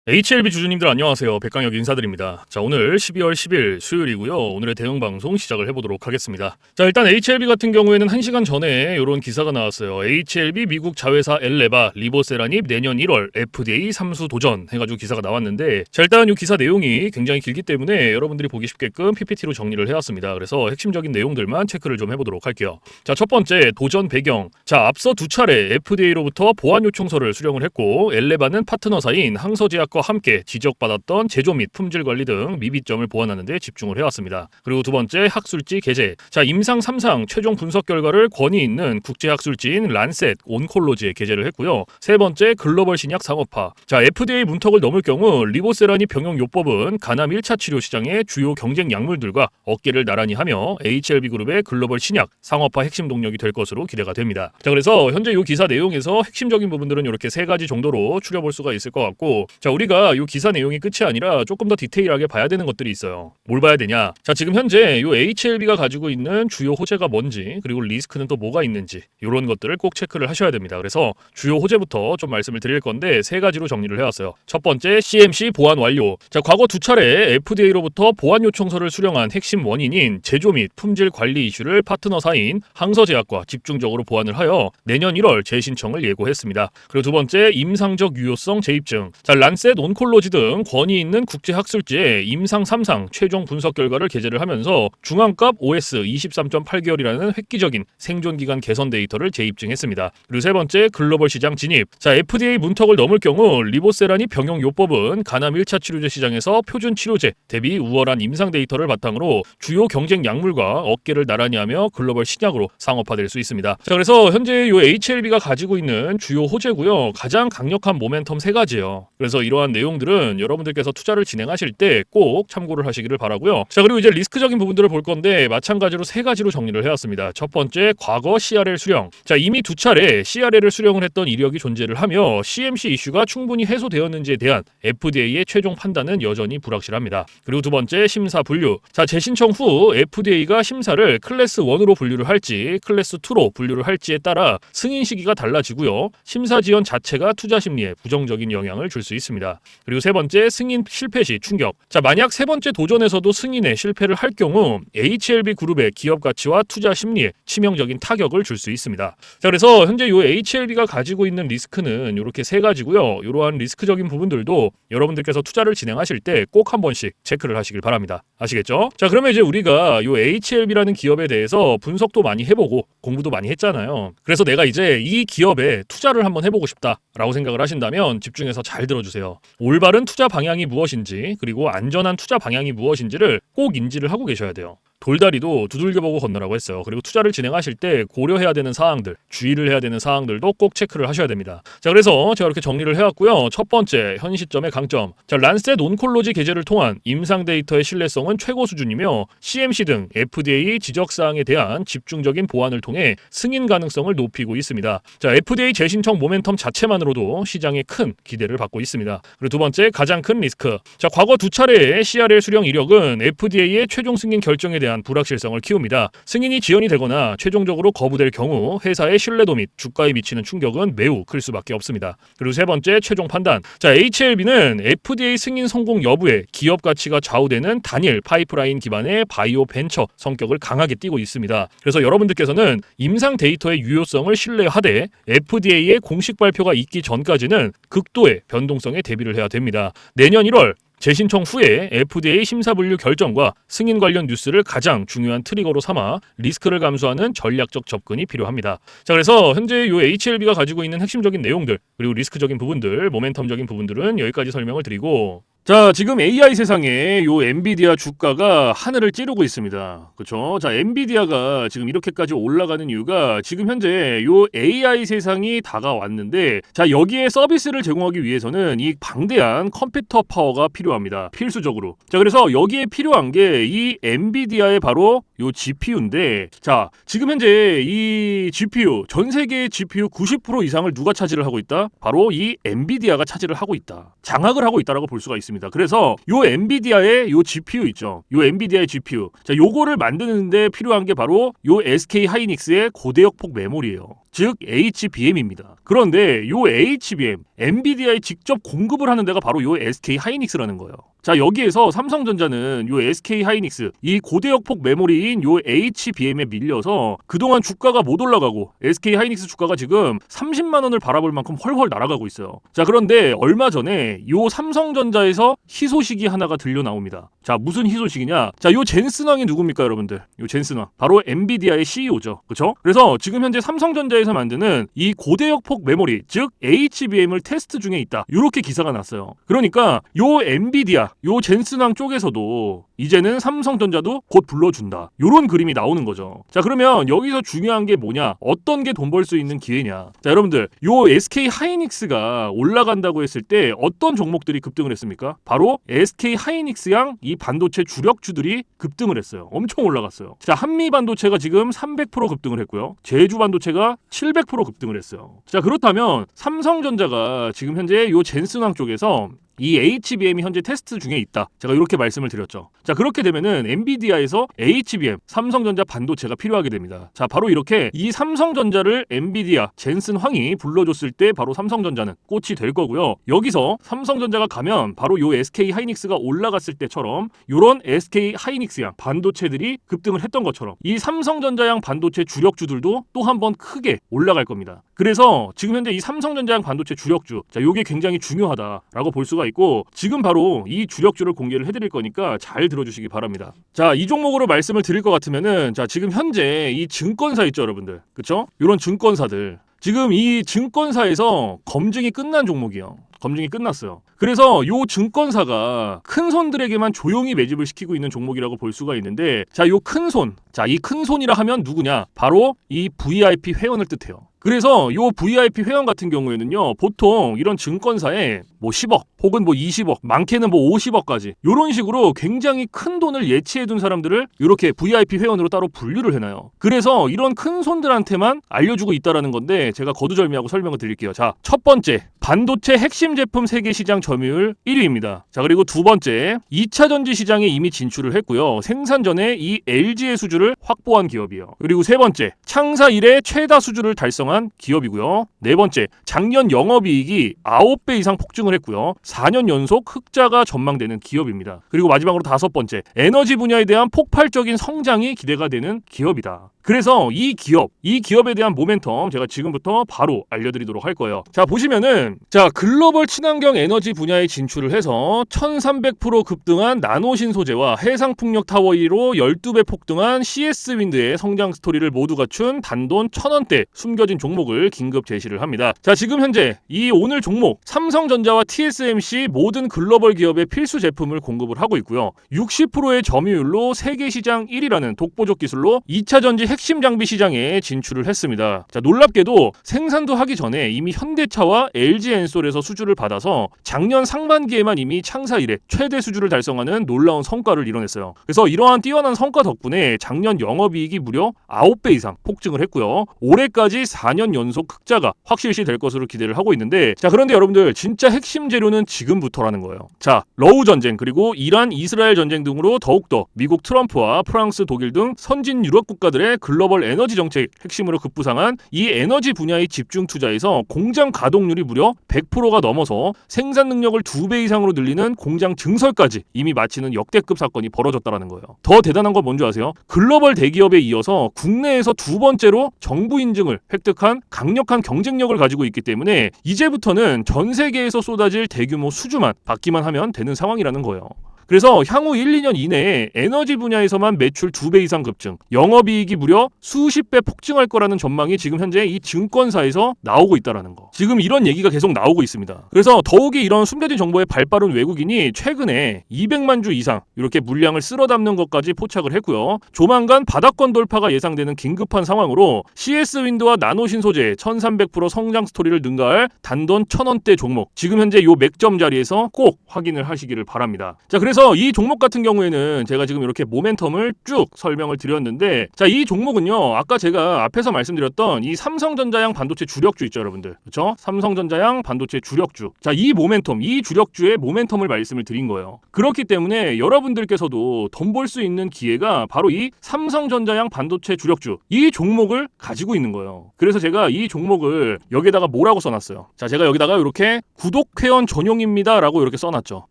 HLB 주주님들 안녕하세요. 백강혁 인사드립니다. 자, 오늘 12월 10일 수요일이고요. 오늘의 대응 방송 시작을 해보도록 하겠습니다. 자, 일단 HLB 같은 경우에는 1시간 전에 이런 기사가 나왔어요. HLB 미국 자회사 엘레바 리보세라닙 내년 1월 FDA 삼수 도전 해가지고 기사가 나왔는데, 자, 일단 이 기사 내용이 굉장히 길기 때문에 여러분들이 보기 쉽게끔 PPT로 정리를 해왔습니다. 그래서 핵심적인 내용들만 체크를 좀 해보도록 할게요. 자, 첫 번째 도전 배경. 자, 앞서 두 차례 FDA로부터 보안 요청서를 수령을 했고, 엘레바는 파트너사인 항서제약 과 함께 지적받았던 제조 및 품질 관리 등 미비점을 보완하는 데 집중을 해왔습니다. 그리고 두 번째 학술지 게재. 자, 임상 3상 최종 분석 결과를 권위 있는 국제 학술지인 란셋 온콜로지에 게재를 했고요. 세 번째 글로벌 신약 상업화. 자, FDA 문턱을 넘을 경우 리보세라닙 병용 요법은 간암 1차 치료 시장의 주요 경쟁 약물들과 어깨를 나란히 하며 HLB 그룹의 글로벌 신약 상업화 핵심 동력이 될 것으로 기대가 됩니다. 자, 그래서 현재 이 기사 내용에서 핵심적인 부분들은 이렇게 세 가지 정도로 추려볼 수가 있을 것 같고, 자, 우리가 이 기사 내용이 끝이 아니라 조금 더 디테일하게 봐야 되는 것들이 있어요. 뭘 봐야 되냐? 자, 지금 현재 이 HLB가 가지고 있는 주요 호재가 뭔지, 그리고 리스크는 또 뭐가 있는지, 이런 것들을 꼭 체크를 하셔야 됩니다. 그래서 주요 호재부터 좀 말씀을 드릴 건데 세 가지로 정리를 해왔어요. 첫 번째, CMC 보안 완료. 자, 과거 두 차례 FDA로부터 보안 요청서를 수령한 핵심 원인인 제조 및 품질 관리 이슈를 파트너사인 항서제약과 집중적으로 보완을 하여 내년 1월 재신청을 예고했습니다. 그리고 두 번째, 임상적 유효성 재입증. 자, 란셋 온콜로지 등 권위 있는 국제 학술지에 임상 3상 최종 분석 결과를 게재를 하면서 중앙값 OS 23.8개월이라는 획기적인 생존 기간 개선 데이터를 재입증했습니다. 그리고 세 번째, 글로벌 시장 진입. 자, FDA 문턱을 넘을 경우 리보세라닙 병용 요법은 간암 1차 치료제 시장에서 표준 치료제 대비 우월한 임상 데이터를 바탕으로 주요 경쟁 약물과 어깨를 나란히 하며 글로벌 신약으로 상업화될 수 있습니다. 자, 그래서 현재 이 HLB가 가지고 있는 주요 호재고요. 가장 강력한 모멘텀 세 가지예요. 그래서 이러한 내용들은 여러분들께서 투자를 진행하실 때 꼭 참고를 하시기를 바라고요. 자, 그리고 이제 리스크적인 부분들을 볼 건데 마찬가지로 세 가지로 정리를 해왔습니다. 첫 번째, 과거 CRL 수령. 자, 이미 두 차례 CRL을 수령을 했던 이력이 존재를 하며 CMC 이슈가 충분히 해소되었는지에 대한 FDA의 최종 판단은 여전히 불확실합니다. 그리고 두 번째, 심사 분류. 자, 재신청 후 FDA가 심사를 클래스 1으로 분류를 할지 클래스 2로 분류를 할지에 따라 승인 시기가 달라지고요. 심사 지연 자체가 투자 심리에 부정적인 영향을 줄 수 있습니다. 그리고 세 번째, 승인 실패 시 충격. 자, 만약 세 번째 도전에서도 승인에 실패를 할 경우 HLB 그룹의 기업 가치와 투자 심리에 치명적인 타격을 줄 수 있습니다. 자, 그래서 현재 이 HLB가 가지고 있는 리스크는 이렇게 세 가지고요. 이러한 리스크적인 부분들도 여러분들께서 투자를 진행하실 때 꼭 한 번씩 체크를 하시길 바랍니다. 아시겠죠? 자, 그러면 이제 우리가 이 HLB라는 기업에 대해서 분석도 많이 해보고 공부도 많이 했잖아요. 그래서 내가 이제 이 기업에 투자를 한번 해보고 싶다라고 생각을 하신다면 집중해서 잘 들어주세요. 올바른 투자 방향이 무엇인지, 그리고 안전한 투자 방향이 무엇인지를 꼭 인지를 하고 계셔야 돼요. 돌다리도 두들겨보고 건너라고 했어요. 그리고 투자를 진행하실 때 고려해야 되는 사항들, 주의를 해야 되는 사항들도 꼭 체크를 하셔야 됩니다. 자, 그래서 제가 이렇게 정리를 해왔고요. 첫 번째, 현 시점의 강점. 자, 란셋 온콜로지 게재를 통한 임상 데이터의 신뢰성은 최고 수준이며 CMC 등 FDA 지적사항에 대한 집중적인 보완을 통해 승인 가능성을 높이고 있습니다. 자, FDA 재신청 모멘텀 자체만으로도 시장에 큰 기대를 받고 있습니다. 그리고 두 번째, 가장 큰 리스크. 자, 과거 두 차례의 CRL 수령 이력은 FDA의 최종 승인 결정에 대한 불확실성을 키웁니다. 승인이 지연이 되거나 최종적으로 거부될 경우 회사의 신뢰도 및 주가에 미치는 충격은 매우 클 수밖에 없습니다. 그리고 세 번째, 최종 판단. 자, HLB는 FDA 승인 성공 여부에 기업 가치가 좌우되는 단일 파이프라인 기반의 바이오 벤처 성격을 강하게 띠고 있습니다. 그래서 여러분들께서는 임상 데이터의 유효성을 신뢰하되 FDA의 공식 발표가 있기 전까지는 극도의 변동성에 대비를 해야 됩니다. 내년 1월 재신청 후에 FDA 심사 분류 결정과 승인 관련 뉴스를 가장 중요한 트리거로 삼아 리스크를 감수하는 전략적 접근이 필요합니다. 자, 그래서 현재 이 HLB가 가지고 있는 핵심적인 내용들, 그리고 리스크적인 부분들, 모멘텀적인 부분들은 여기까지 설명을 드리고, 자, 지금 AI 세상에 요 엔비디아 주가가 하늘을 찌르고 있습니다. 그렇죠? 자, 엔비디아가 지금 이렇게까지 올라가는 이유가 지금 현재 요 AI 세상이 다가왔는데, 자, 여기에 서비스를 제공하기 위해서는 이 방대한 컴퓨터 파워가 필요합니다. 필수적으로. 자, 그래서 여기에 필요한 게 이 엔비디아의 바로 요 GPU인데, 자, 지금 현재 이 GPU, 전 세계의 GPU 90% 이상을 누가 차지를 하고 있다? 바로 이 엔비디아가 차지를 하고 있다. 장악을 하고 있다라고 볼 수가 있습니다. 그래서 요 엔비디아의 요 GPU 있죠. 요 엔비디아의 GPU. 자, 요거를 만드는데 필요한 게 바로 요 SK 하이닉스의 고대역폭 메모리예요. 즉 HBM입니다. 그런데 요 HBM, 엔비디아에 직접 공급을 하는 데가 바로 요 SK 하이닉스라는 거예요. 자, 여기에서 삼성전자는 요 SK 하이닉스, 이 고대역폭 메모리인 요 HBM에 밀려서 그동안 주가가 못 올라가고 SK 하이닉스 주가가 지금 30만 원을 바라볼 만큼 헐헐 날아가고 있어요. 자, 그런데 얼마 전에 요 삼성전자에서 희소식이 하나가 들려 나옵니다. 자, 무슨 희소식이냐? 자, 요 젠슨왕이 누굽니까, 여러분들? 요 젠슨왕. 바로 엔비디아의 CEO죠. 그쵸? 그래서 지금 현재 삼성전자에서 만드는 이 고대역폭 메모리, 즉 HBM을 테스트 중에 있다. 요렇게 기사가 났어요. 그러니까 요 엔비디아, 요 젠슨왕 쪽에서도 이제는 삼성전자도 곧 불러준다. 요런 그림이 나오는 거죠. 자, 그러면 여기서 중요한 게 뭐냐? 어떤 게 돈 벌 수 있는 기회냐? 자, 여러분들, 요 SK 하이닉스가 올라간다고 했을 때 어떤 종목들이 급등을 했습니까? 바로 SK 하이닉스양 이 반도체 주력주들이 급등을 했어요. 엄청 올라갔어요. 자, 한미 반도체가 지금 300% 급등을 했고요. 제주 반도체가 700% 급등을 했어요. 자, 그렇다면 삼성전자가 지금 현재 요 젠슨왕 쪽에서 이 HBM이 현재 테스트 중에 있다. 제가 이렇게 말씀을 드렸죠. 자, 그렇게 되면은 엔비디아에서 HBM, 삼성전자 반도체가 필요하게 됩니다. 자, 바로 이렇게 이 삼성전자를 엔비디아, 젠슨 황이 불러줬을 때 바로 삼성전자는 꽃이 될 거고요. 여기서 삼성전자가 가면 바로 요 SK 하이닉스가 올라갔을 때처럼 요런 SK 하이닉스양 반도체들이 급등을 했던 것처럼 이 삼성전자양 반도체 주력주들도 또 한 번 크게 올라갈 겁니다. 그래서 지금 현재 이 삼성전자양 반도체 주력주, 자, 요게 굉장히 중요하다라고 볼 수가 있고, 지금 바로 이 주력주를 공개를 해드릴 거니까 잘 들어주시기 바랍니다. 자, 이 종목으로 말씀을 드릴 것 같으면은, 자, 지금 현재 이 증권사 있죠, 여러분들, 그쵸? 이런 증권사들, 지금 이 증권사에서 검증이 끝난 종목이에요. 검증이 끝났어요. 그래서 요 증권사가 큰 손들에게만 조용히 매집을 시키고 있는 종목이라고 볼 수가 있는데, 자, 요 큰 손, 자, 이 큰 손이라 하면 누구냐? 바로 이 VIP 회원을 뜻해요. 그래서 요 VIP 회원 같은 경우에는요, 보통 이런 증권사에 뭐 10억 혹은 뭐 20억, 많게는 뭐 50억까지 이런 식으로 굉장히 큰 돈을 예치해둔 사람들을 이렇게 VIP 회원으로 따로 분류를 해놔요. 그래서 이런 큰 손들한테만 알려주고 있다라는 건데, 제가 거두절미하고 설명을 드릴게요. 자, 첫 번째, 반도체 핵심 제품 세계 시장 점유율 1위입니다. 자, 그리고 두 번째, 2차 전지 시장에 이미 진출을 했고요. 생산 전에 이 LG의 수주를 확보한 기업이에요. 그리고 세 번째, 창사 이래 최다 수주를 달성한 기업이고요. 네 번째, 작년 영업이익이 9배 이상 폭증을 했고요. 4년 연속 흑자가 전망되는 기업입니다. 그리고 마지막으로 다섯 번째, 에너지 분야에 대한 폭발적인 성장이 기대가 되는 기업이다. 그래서 이 기업에 대한 모멘텀 제가 지금부터 바로 알려드리도록 할 거예요. 자, 보시면은, 자, 글로벌 친환경 에너지 분야에 진출을 해서 1300% 급등한 나노신 소재와 해상풍력 타워 1위로 12배 폭등한 CS윈드의 성장 스토리를 모두 갖춘 단돈 1000원대 숨겨진 종목을 긴급 제시를 합니다. 자, 지금 현재 이 오늘 종목 삼성전자와 TSMC 모든 글로벌 기업의 필수 제품을 공급을 하고 있고요. 60%의 점유율로 세계 시장 1위라는 독보적 기술로 2차 전지 핵심 장비 시장에 진출을 했습니다. 자, 놀랍게도 생산도 하기 전에 이미 현대차와 LG엔솔에서 수주를 받아서 작년 상반기에만 이미 창사 이래 최대 수주를 달성하는 놀라운 성과를 이뤄냈어요. 그래서 이러한 뛰어난 성과 덕분에 작년 영업이익이 무려 9배 이상 폭증을 했고요. 올해까지 4년 연속 흑자가 확실시 될 것으로 기대를 하고 있는데, 자, 그런데 여러분들, 진짜 핵심 재료는 지금부터라는 거예요. 자, 러우 전쟁 그리고 이란 이스라엘 전쟁 등으로 더욱더 미국 트럼프와 프랑스 독일 등 선진 유럽 국가들의 글로벌 에너지 정책 핵심으로 급부상한 이 에너지 분야의 집중 투자에서 공장 가동률이 무려 100%가 넘어서 생산 능력을 2배 이상으로 늘리는 공장 증설까지 이미 마치는 역대급 사건이 벌어졌다는 거예요. 더 대단한 건 뭔지 아세요? 글로벌 대기업에 이어서 국내에서 두 번째로 정부 인증을 획득한 강력한 경쟁력을 가지고 있기 때문에 이제부터는 전 세계에서 쏟아질 대규모 수주만 받기만 하면 되는 상황이라는 거예요. 그래서 향후 1, 2년 이내에 에너지 분야에서만 매출 2배 이상 급증, 영업이익이 무려 수십 배 폭증할 거라는 전망이 지금 현재 이 증권사에서 나오고 있다는 거. 지금 이런 얘기가 계속 나오고 있습니다. 그래서 더욱이 이런 숨겨진 정보에 발빠른 외국인이 최근에 200만 주 이상 이렇게 물량을 쓸어 담는 것까지 포착을 했고요. 조만간 바닥권 돌파가 예상되는 긴급한 상황으로 CS윈드와 나노신 소재 1300% 성장 스토리를 능가할 단돈 1000원대 종목, 지금 현재 요 맥점 자리에서 꼭 확인을 하시기를 바랍니다. 자, 그래서 그래서 이 종목 같은 경우에는 제가 지금 이렇게 모멘텀을 쭉 설명을 드렸는데, 자, 이 종목은요, 아까 제가 앞에서 말씀드렸던 이 삼성전자양 반도체 주력주 있죠, 여러분들. 그렇죠? 삼성전자양 반도체 주력주. 자, 이 모멘텀, 이 주력주의 모멘텀을 말씀을 드린 거예요. 그렇기 때문에 여러분들께서도 돈 벌 수 있는 기회가 바로 이 삼성전자양 반도체 주력주, 이 종목을 가지고 있는 거예요. 그래서 제가 이 종목을 여기다가 뭐라고 써놨어요. 자, 제가 여기다가 이렇게 구독 회원 전용입니다 라고 이렇게 써놨죠.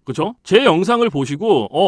그쵸? 제 영상을 보시고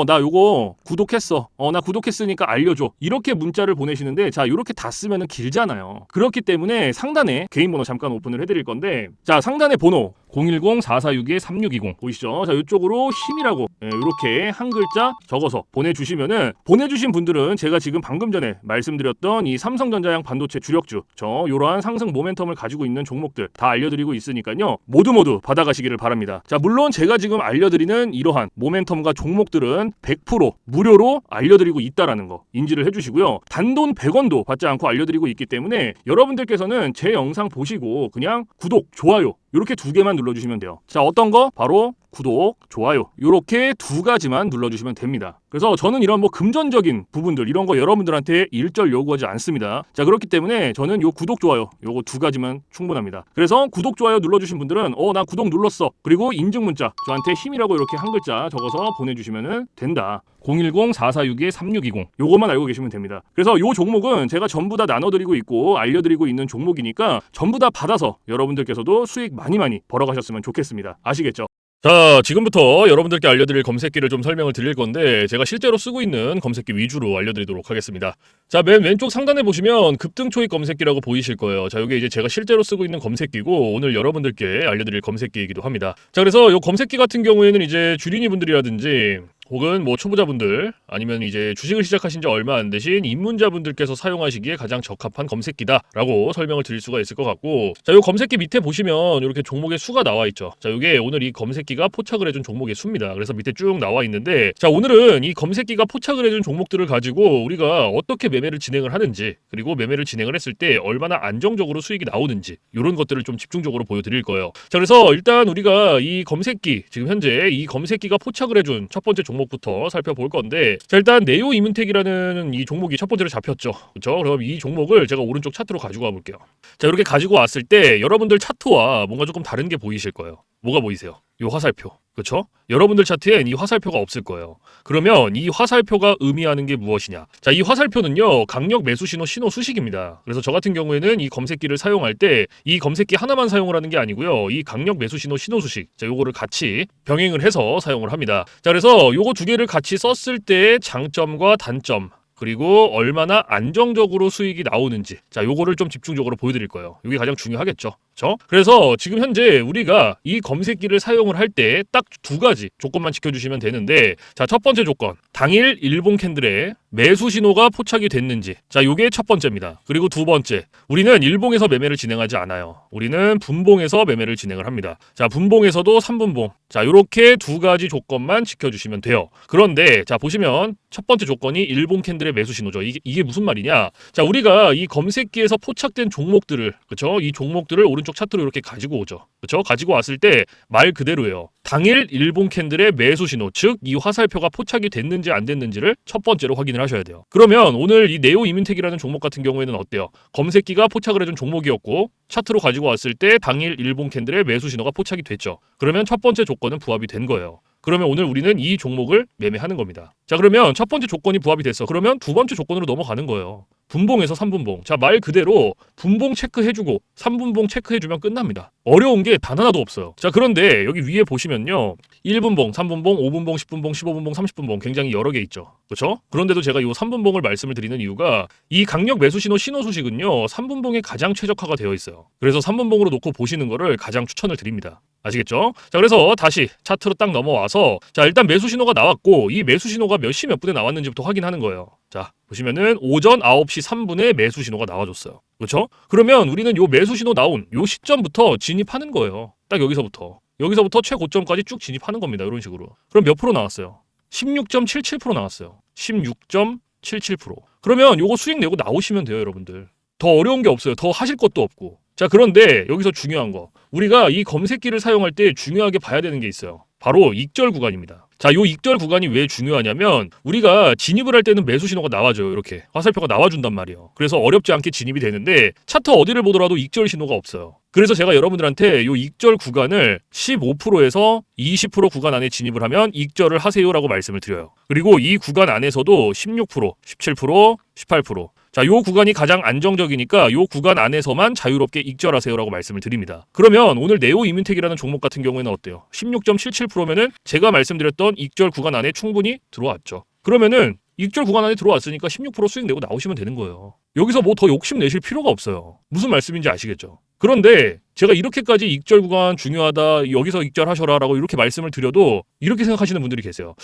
나 요거 구독했어, 나 구독했으니까 알려줘, 이렇게 문자를 보내시는데, 자, 이렇게 다 쓰면은 길잖아요. 그렇기 때문에 상단에 개인 번호 잠깐 오픈을 해드릴 건데, 자, 상단에 번호 010-4462-3620 보이시죠? 자, 이쪽으로 힘이라고 이렇게 한 글자 적어서 보내주시면은, 보내주신 분들은 제가 지금 방금 전에 말씀드렸던 이 삼성전자양 반도체 주력주, 요러한 상승 모멘텀을 가지고 있는 종목들 다 알려드리고 있으니까요, 모두 받아가시기를 바랍니다. 자, 물론 제가 지금 알려드리는 이러한 모멘텀과 종목들은 100% 무료로 알려드리고 있다라는 거 인지를 해주시고요, 단돈 100원도 받지 않고 알려드리고 있기 때문에 여러분들께서는 제 영상 보시고 그냥 구독, 좋아요 이렇게 두 개만 눌러주시면 돼요. 자, 어떤 거? 바로 구독, 좋아요 이렇게 두 가지만 눌러주시면 됩니다. 그래서 저는 이런 뭐 금전적인 부분들 이런 거 여러분들한테 일절 요구하지 않습니다. 자, 그렇기 때문에 저는 요 구독, 좋아요 요거 두 가지만 충분합니다. 그래서 구독, 좋아요 눌러주신 분들은 나 구독 눌렀어, 그리고 인증 문자 저한테 힘이라고 이렇게 한 글자 적어서 보내주시면 된다. 010-4462-3620 요것만 알고 계시면 됩니다. 그래서 요 종목은 제가 전부 다 나눠드리고 있고 알려드리고 있는 종목이니까 전부 다 받아서 여러분들께서도 수익 많이 벌어가셨으면 좋겠습니다. 아시겠죠? 자, 지금부터 여러분들께 알려드릴 검색기를 좀 설명을 드릴 건데, 제가 실제로 쓰고 있는 검색기 위주로 알려드리도록 하겠습니다. 자, 맨 왼쪽 상단에 보시면 급등초입 검색기라고 보이실 거예요. 자, 이게 이제 제가 실제로 쓰고 있는 검색기고 오늘 여러분들께 알려드릴 검색기이기도 합니다. 자, 그래서 이 검색기 같은 경우에는 이제 주린이 분들이라든지 혹은 뭐 초보자분들 아니면 이제 주식을 시작하신 지 얼마 안 되신 입문자분들께서 사용하시기에 가장 적합한 검색기다라고 설명을 드릴 수가 있을 것 같고, 자, 요 검색기 밑에 보시면 이렇게 종목의 수가 나와 있죠. 자, 요게 오늘 이 검색기가 포착을 해준 종목의 수입니다. 그래서 밑에 쭉 나와 있는데, 자, 오늘은 이 검색기가 포착을 해준 종목들을 가지고 우리가 어떻게 매매를 진행을 하는지, 그리고 매매를 진행을 했을 때 얼마나 안정적으로 수익이 나오는지 이런 것들을 좀 집중적으로 보여드릴 거예요. 자, 그래서 일단 우리가 이 검색기, 지금 현재 이 검색기가 포착을 해준 첫 번째 종목부터 살펴볼 건데, 자, 일단 네오 이문텍이라는 이 종목이 첫 번째로 잡혔죠. 그렇죠? 그럼 이 종목을 제가 오른쪽 차트로 가지고 와볼게요. 자, 이렇게 가지고 왔을 때 여러분들 차트와 뭔가 조금 다른 게 보이실 거예요. 뭐가 보이세요? 요 화살표. 그렇죠? 여러분들 차트엔 이 화살표가 없을 거예요. 그러면 이 화살표가 의미하는 게 무엇이냐? 자, 이 화살표는요, 강력 매수 신호 수식입니다. 그래서 저 같은 경우에는 이 검색기를 사용할 때 이 검색기 하나만 사용을 하는 게 아니고요, 이 강력 매수 신호 수식, 자, 요거를 같이 병행을 해서 사용을 합니다. 자, 그래서 요거 두 개를 같이 썼을 때의 장점과 단점, 그리고 얼마나 안정적으로 수익이 나오는지, 자, 요거를 좀 집중적으로 보여드릴 거예요. 이게 가장 중요하겠죠. 그렇죠? 그래서 지금 현재 우리가 이 검색기를 사용을 할 때 딱 두 가지 조건만 지켜주시면 되는데, 자, 첫 번째 조건, 당일 일봉 캔들에 매수 신호가 포착이 됐는지, 자, 요게 첫 번째입니다. 그리고 두 번째, 우리는 일봉에서 매매를 진행하지 않아요. 우리는 분봉에서 매매를 진행을 합니다. 자, 분봉에서도 3분봉, 자, 요렇게 두 가지 조건만 지켜주시면 돼요. 그런데 자, 보시면 첫 번째 조건이 일봉 캔들의 매수 신호죠. 이게 무슨 말이냐? 자, 우리가 이 검색기에서 포착된 종목들을, 그렇죠? 이 종목들을 오른쪽 차트로 이렇게 가지고 오죠. 그렇죠? 가지고 왔을 때 말 그대로예요. 당일 일봉 캔들의 매수 신호, 즉 이 화살표가 포착이 됐는지 안 됐는지를 첫 번째로 확인을 하셔야 돼요. 그러면 오늘 이 네오 이문텍이라는 종목 같은 경우에는 어때요? 검색기가 포착을 해준 종목이었고 차트로 가지고 왔을 때 당일 일봉 캔들의 매수 신호가 포착이 됐죠. 그러면 첫 번째 조건은 부합이 된 거예요. 그러면 오늘 우리는 이 종목을 매매하는 겁니다. 자, 그러면 첫 번째 조건이 부합이 됐어. 그러면 두 번째 조건으로 넘어가는 거예요. 분봉에서 3분봉. 자, 말 그대로 분봉 체크해주고 3분봉 체크해주면 끝납니다. 어려운 게 단 하나도 없어요. 자, 그런데 여기 위에 보시면요, 1분봉, 3분봉, 5분봉, 10분봉, 15분봉, 30분봉 굉장히 여러 개 있죠. 그렇죠? 그런데도 제가 이 3분봉을 말씀을 드리는 이유가, 이 강력 매수 신호 수식은요 3분봉에 가장 최적화가 되어 있어요. 그래서 3분봉으로 놓고 보시는 거를 가장 추천을 드립니다. 아시겠죠? 자, 그래서 다시 차트로 딱 넘어와서, 자, 일단 매수 신호가 나왔고 이 매수 신호가 몇 시 몇 분에 나왔는지부터 확인하는 거예요. 자, 보시면은 오전 9시 3분에 매수 신호가 나와줬어요. 그렇죠? 그러면 우리는 요 매수 신호 나온 요 시점부터 진입하는 거예요. 딱 여기서부터 최고점까지 쭉 진입하는 겁니다. 이런 식으로. 그럼 몇 프로 나왔어요? 16.77% 나왔어요. 16.77%. 그러면 요거 수익 내고 나오시면 돼요, 여러분들. 더 어려운 게 없어요. 더 하실 것도 없고. 자, 그런데 여기서 중요한 거, 우리가 이 검색기를 사용할 때 중요하게 봐야 되는 게 있어요. 바로 익절 구간입니다. 자, 요 익절 구간이 왜 중요하냐면 우리가 진입을 할 때는 매수 신호가 나와줘요. 이렇게 화살표가 나와준단 말이에요. 그래서 어렵지 않게 진입이 되는데 차트 어디를 보더라도 익절 신호가 없어요. 그래서 제가 여러분들한테 요 익절 구간을 15%에서 20% 구간 안에 진입을 하면 익절을 하세요라고 말씀을 드려요. 그리고 이 구간 안에서도 16%, 17%, 18%. 자, 요 구간이 가장 안정적이니까 요 구간 안에서만 자유롭게 익절하세요라고 말씀을 드립니다. 그러면 오늘 네오 이민텍이라는 종목 같은 경우에는 어때요? 16.77%면은 제가 말씀드렸던 익절 구간 안에 충분히 들어왔죠. 그러면은 익절 구간 안에 들어왔으니까 16% 수익 내고 나오시면 되는 거예요. 여기서 뭐 더 욕심 내실 필요가 없어요. 무슨 말씀인지 아시겠죠? 그런데 제가 이렇게까지 익절 구간 중요하다, 여기서 익절하셔라 라고 이렇게 말씀을 드려도 이렇게 생각하시는 분들이 계세요.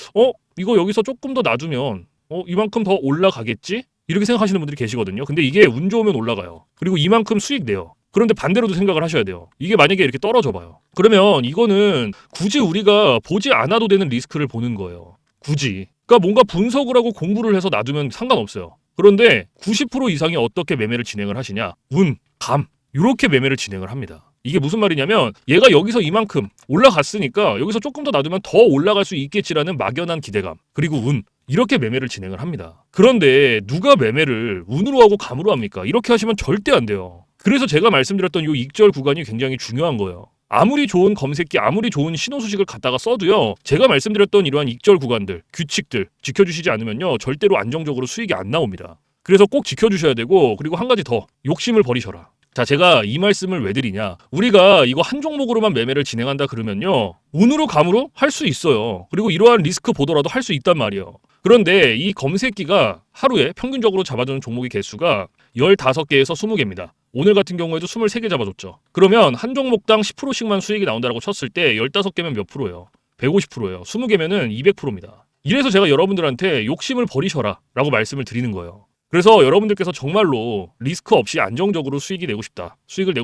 이거 여기서 조금 더 놔두면 이만큼 더 올라가겠지? 이렇게 생각하시는 분들이 계시거든요. 근데 이게 운 좋으면 올라가요. 그리고 이만큼 수익 내요. 그런데 반대로도 생각을 하셔야 돼요. 이게 만약에 이렇게 떨어져 봐요. 그러면 이거는 굳이 우리가 보지 않아도 되는 리스크를 보는 거예요. 굳이. 그러니까 뭔가 분석을 하고 공부를 해서 놔두면 상관없어요. 그런데 90% 이상이 어떻게 매매를 진행을 하시냐? 운, 감, 이렇게 매매를 진행을 합니다. 이게 무슨 말이냐면 얘가 여기서 이만큼 올라갔으니까 여기서 조금 더 놔두면 더 올라갈 수 있겠지라는 막연한 기대감, 그리고 운, 이렇게 매매를 진행을 합니다. 그런데 누가 매매를 운으로 하고 감으로 합니까? 이렇게 하시면 절대 안 돼요. 그래서 제가 말씀드렸던 이 익절 구간이 굉장히 중요한 거예요. 아무리 좋은 검색기, 아무리 좋은 신호 수식을 갖다가 써도요, 제가 말씀드렸던 이러한 익절 구간들, 규칙들 지켜주시지 않으면요, 절대로 안정적으로 수익이 안 나옵니다. 그래서 꼭 지켜주셔야 되고, 그리고 한 가지 더, 욕심을 버리셔라. 자, 제가 이 말씀을 왜 드리냐? 우리가 이거 한 종목으로만 매매를 진행한다 그러면요, 운으로 감으로 할 수 있어요. 그리고 이러한 리스크 보더라도 할 수 있단 말이에요. 그런데 이 검색기가 하루에 평균적으로 잡아주는 종목의 개수가 15개에서 20개입니다. 오늘 같은 경우에도 23개 잡아줬죠. 그러면 한 종목당 10%씩만 수익이 나온다고 쳤을 때 15개면 몇 프로예요? 150%예요. 20개면은 200%입니다. 이래서 제가 여러분들한테 욕심을 버리셔라 라고 말씀을 드리는 거예요. 그래서 여러분들께서 정말로 리스크 없이 안정적으로 수익을 내고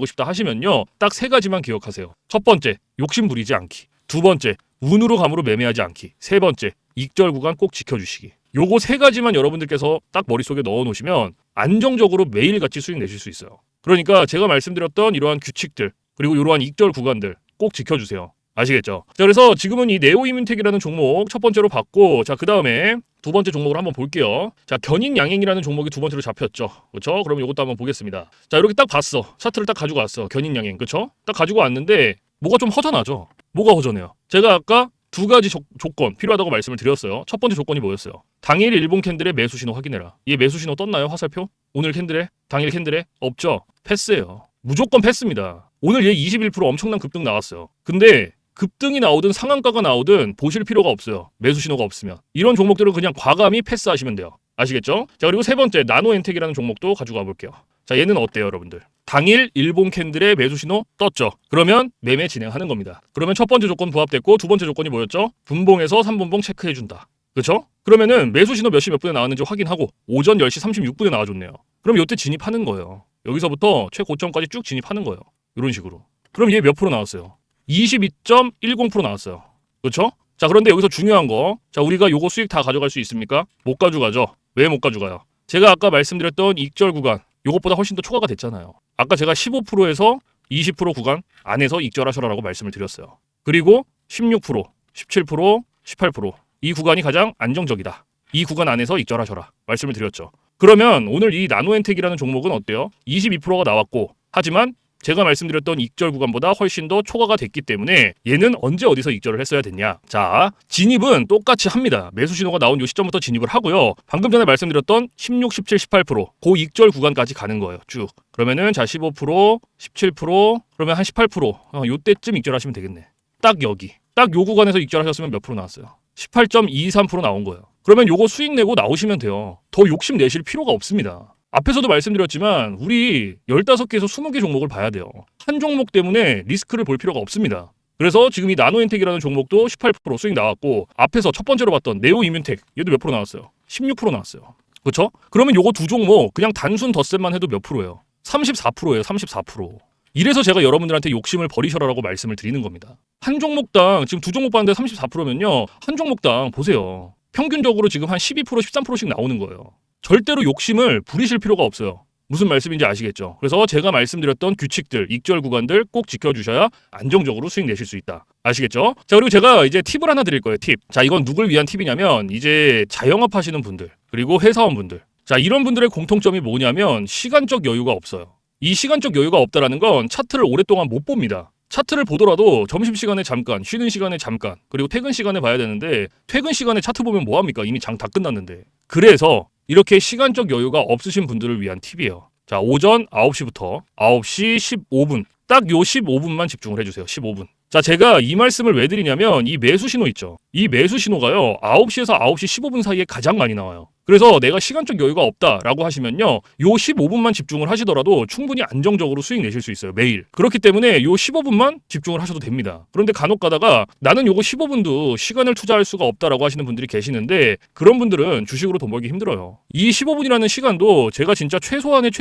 싶다 하시면요, 딱 3가지만 기억하세요. 첫 번째, 욕심 부리지 않기. 두 번째, 운으로 감으로 매매하지 않기. 세 번째, 익절 구간 꼭 지켜주시기. 요거 3가지만 여러분들께서 딱 머릿속에 넣어놓으시면 안정적으로 매일같이 수익 내실 수 있어요. 그러니까 제가 말씀드렸던 이러한 규칙들, 그리고 이러한 익절 구간들 꼭 지켜주세요. 아시겠죠? 자, 그래서 지금은 이 네오이민텍이라는 종목 첫 번째로 봤고, 자, 그 다음에 두 번째 종목을 한번 볼게요. 자, 견인양행이라는 종목이 두 번째로 잡혔죠. 그렇죠? 그럼 이것도 한번 보겠습니다. 자, 이렇게 딱 봤어. 차트를 딱 가지고 왔어. 견인양행. 그렇죠? 딱 가지고 왔는데 뭐가 좀 허전하죠? 뭐가 허전해요? 제가 아까 2가지 조건 필요하다고 말씀을 드렸어요. 첫 번째 조건이 뭐였어요? 당일 일본 캔들의 매수 신호 확인해라. 얘 매수 신호 떴나요? 화살표? 오늘 캔들에? 당일 캔들에? 없죠? 패스예요. 무조건 패스입니다. 오늘 얘 21% 엄청난 급등 나왔어요. 근데 급등이 나오든 상한가가 나오든 보실 필요가 없어요. 매수 신호가 없으면. 이런 종목들은 그냥 과감히 패스하시면 돼요. 아시겠죠? 자, 그리고 세 번째, 나노엔텍이라는 종목도 가지고 와볼게요. 자, 얘는 어때요, 여러분들? 당일 일본 캔들의 매수 신호 떴죠. 그러면 매매 진행하는 겁니다. 그러면 첫 번째 조건 부합됐고, 두 번째 조건이 뭐였죠? 분봉에서 3분봉 체크해준다. 그렇죠? 그러면은 매수 신호 몇 시 몇 분에 나왔는지 확인하고 오전 10시 36분에 나와줬네요. 그럼 이때 진입하는 거예요. 여기서부터 최고점까지 쭉 진입하는 거예요. 이런 식으로. 그럼 얘 몇 프로 나왔어요? 22.10% 나왔어요. 그렇죠? 자, 그런데 여기서 중요한 거, 자, 우리가 요거 수익 다 가져갈 수 있습니까? 못 가져가죠. 왜 못 가져가요? 제가 아까 말씀드렸던 익절 구간, 요것보다 훨씬 더 초과가 됐잖아요. 아까 제가 15%에서 20% 구간 안에서 익절하셔라라고 말씀을 드렸어요. 그리고 16%, 17%, 18%, 이 구간이 가장 안정적이다. 이 구간 안에서 익절하셔라 말씀을 드렸죠. 그러면 오늘 이 나노엔텍이라는 종목은 어때요? 22%가 나왔고, 하지만 제가 말씀드렸던 익절 구간보다 훨씬 더 초과가 됐기 때문에 얘는 언제 어디서 익절을 했어야 됐냐? 자, 진입은 똑같이 합니다. 매수 신호가 나온 요 시점부터 진입을 하고요. 방금 전에 말씀드렸던 16, 17, 18% 그 익절 구간까지 가는 거예요. 쭉. 그러면은 자 15%, 17% 그러면 한 18% 요때쯤 익절하시면 되겠네. 딱 여기. 딱 요 구간에서 익절하셨으면 몇 프로 나왔어요? 18.23% 나온 거예요. 그러면 요거 수익 내고 나오시면 돼요. 더 욕심 내실 필요가 없습니다. 앞에서도 말씀드렸지만 우리 15개에서 20개 종목을 봐야 돼요. 한 종목 때문에 리스크를 볼 필요가 없습니다. 그래서 지금 이 나노엔텍이라는 종목도 18% 수익 나왔고, 앞에서 첫 번째로 봤던 네오이민텍 얘도 몇 프로 나왔어요? 16% 나왔어요. 그렇죠? 그러면 요거 두 종목 그냥 단순 덧셈만 해도 몇 프로예요? 34%예요. 34%. 이래서 제가 여러분들한테 욕심을 버리셔라라고 말씀을 드리는 겁니다. 한 종목당 지금 두 종목 봤는데 34%면요. 한 종목당 보세요. 평균적으로 지금 한 12%, 13%씩 나오는 거예요. 절대로 욕심을 부리실 필요가 없어요. 무슨 말씀인지 아시겠죠? 그래서 제가 말씀드렸던 규칙들, 익절 구간들 꼭 지켜주셔야 안정적으로 수익 내실 수 있다. 아시겠죠? 자, 그리고 제가 이제 팁을 하나 드릴 거예요. 팁. 자, 이건 누굴 위한 팁이냐면 이제 자영업 하시는 분들, 그리고 회사원분들. 자, 이런 분들의 공통점이 뭐냐면 시간적 여유가 없어요. 이 시간적 여유가 없다라는 건 차트를 오랫동안 못 봅니다. 차트를 보더라도 점심시간에 잠깐, 쉬는 시간에 잠깐, 그리고 퇴근 시간에 봐야 되는데 퇴근 시간에 차트 보면 뭐합니까? 이미 장 다 끝났는데. 그래서 이렇게 시간적 여유가 없으신 분들을 위한 팁이에요. 자, 오전 9시부터 9시 15분. 딱 요 15분만 집중을 해주세요. 15분. 자, 제가 이 말씀을 왜 드리냐면 이 매수 신호 있죠. 이 매수 신호가요. 9시에서 9시 15분 사이에 가장 많이 나와요. 그래서 내가 시간적 여유가 없다라고 하시면요. 요 15분만 집중을 하시더라도 충분히 안정적으로 수익 내실 수 있어요. 매일. 그렇기 때문에 요 15분만 집중을 하셔도 됩니다. 그런데 간혹 가다가 나는 요거 15분도 시간을 투자할 수가 없다라고 하시는 분들이 계시는데 그런 분들은 주식으로 돈 벌기 힘들어요. 이 15분이라는 시간도 제가 진짜 최소한의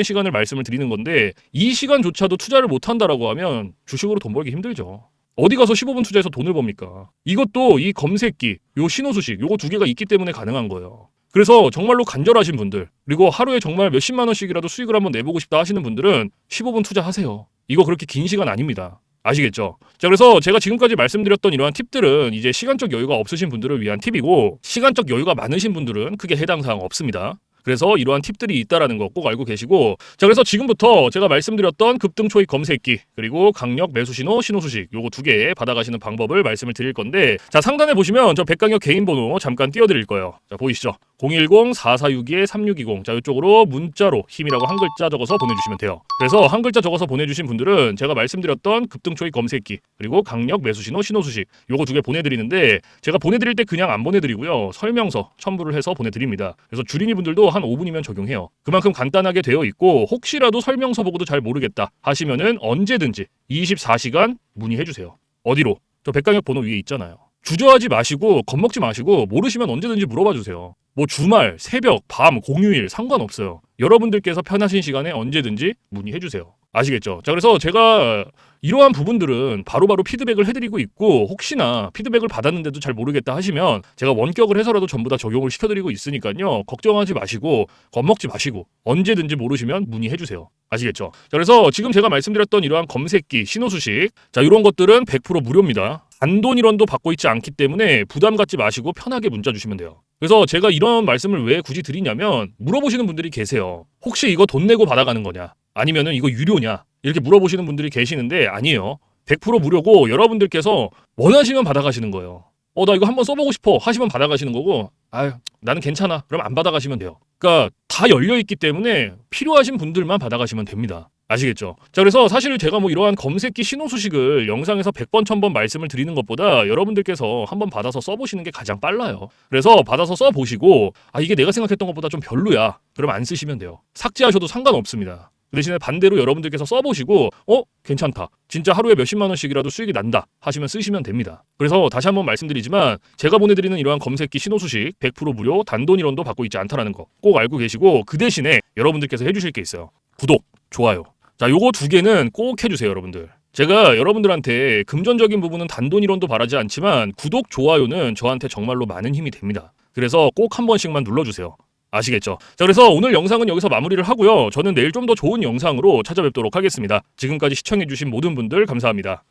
시간을 말씀을 드리는 건데 이 시간조차도 투자를 못 한다라고 하면 주식으로 돈 벌기 힘들죠. 어디 가서 15분 투자해서 돈을 법니까? 이것도 이 검색기, 요 신호수식, 요거 두 개가 있기 때문에 가능한 거예요. 그래서 정말로 간절하신 분들, 그리고 하루에 정말 몇십만 원씩이라도 수익을 한번 내보고 싶다 하시는 분들은 15분 투자하세요. 이거 그렇게 긴 시간 아닙니다. 아시겠죠? 자, 그래서 제가 지금까지 말씀드렸던 이러한 팁들은 이제 시간적 여유가 없으신 분들을 위한 팁이고 시간적 여유가 많으신 분들은 크게 해당 사항 없습니다. 그래서 이러한 팁들이 있다라는 거 꼭 알고 계시고 자, 그래서 지금부터 제가 말씀드렸던 급등 초입 검색기 그리고 강력 매수 신호 신호수식 요거 두 개 받아가시는 방법을 말씀을 드릴 건데 자, 상단에 보시면 저 백강혁 개인 번호 잠깐 띄워드릴 거예요. 자, 보이시죠? 010-4462-3620 자, 이쪽으로 문자로 힘이라고 한 글자 적어서 보내주시면 돼요. 그래서 한 글자 적어서 보내주신 분들은 제가 말씀드렸던 급등 초입 검색기 그리고 강력 매수 신호 신호수식 요거 두 개 보내드리는데 제가 보내드릴 때 그냥 안 보내드리고요. 설명서 첨부를 해서 보내드립니다. 그래서 주린이 분들도 한 5분이면 적용해요. 그만큼 간단하게 되어 있고 혹시라도 설명서 보고도 잘 모르겠다 하시면은 언제든지 24시간 문의해주세요. 어디로? 저 백강혁 번호 위에 있잖아요. 주저하지 마시고 겁먹지 마시고 모르시면 언제든지 물어봐 주세요. 뭐 주말, 새벽, 밤, 공휴일 상관없어요. 여러분들께서 편하신 시간에 언제든지 문의해 주세요. 아시겠죠? 자, 그래서 제가 이러한 부분들은 바로바로 피드백을 해드리고 있고 혹시나 피드백을 받았는데도 잘 모르겠다 하시면 제가 원격을 해서라도 전부 다 적용을 시켜드리고 있으니까요. 걱정하지 마시고 겁먹지 마시고 언제든지 모르시면 문의해 주세요. 아시겠죠? 자, 그래서 지금 제가 말씀드렸던 이러한 검색기, 신호수식 자, 이런 것들은 100% 무료입니다. 단돈 1원도 받고 있지 않기 때문에 부담 갖지 마시고 편하게 문자 주시면 돼요. 그래서 제가 이런 말씀을 왜 굳이 드리냐면 물어보시는 분들이 계세요. 혹시 이거 돈 내고 받아가는 거냐? 아니면은 이거 유료냐? 이렇게 물어보시는 분들이 계시는데 아니에요. 100% 무료고 여러분들께서 원하시면 받아가시는 거예요. 나 이거 한번 써보고 싶어 하시면 받아가시는 거고 아유 나는 괜찮아 그럼 안 받아가시면 돼요. 그러니까 다 열려있기 때문에 필요하신 분들만 받아가시면 됩니다. 아시겠죠? 자, 그래서 사실 제가 뭐 이러한 검색기 신호수식을 영상에서 100번 1000번 말씀을 드리는 것보다 여러분들께서 한번 받아서 써보시는 게 가장 빨라요. 그래서 받아서 써보시고 이게 내가 생각했던 것보다 좀 별로야 그럼 안 쓰시면 돼요. 삭제하셔도 상관없습니다. 그 대신에 반대로 여러분들께서 써보시고 괜찮다 진짜 하루에 몇십만 원씩이라도 수익이 난다 하시면 쓰시면 됩니다. 그래서 다시 한번 말씀드리지만 제가 보내드리는 이러한 검색기 신호수식 100% 무료 단돈 1원도 받고 있지 않다는 거 꼭 알고 계시고 그 대신에 여러분들께서 해주실 게 있어요. 구독, 좋아요. 자, 요거 두 개는 꼭 해주세요. 여러분들 제가 여러분들한테 금전적인 부분은 단돈 1원도 바라지 않지만 구독, 좋아요는 저한테 정말로 많은 힘이 됩니다. 그래서 꼭 한 번씩만 눌러주세요. 아시겠죠? 자, 그래서 오늘 영상은 여기서 마무리를 하고요. 저는 내일 좀 더 좋은 영상으로 찾아뵙도록 하겠습니다. 지금까지 시청해주신 모든 분들 감사합니다.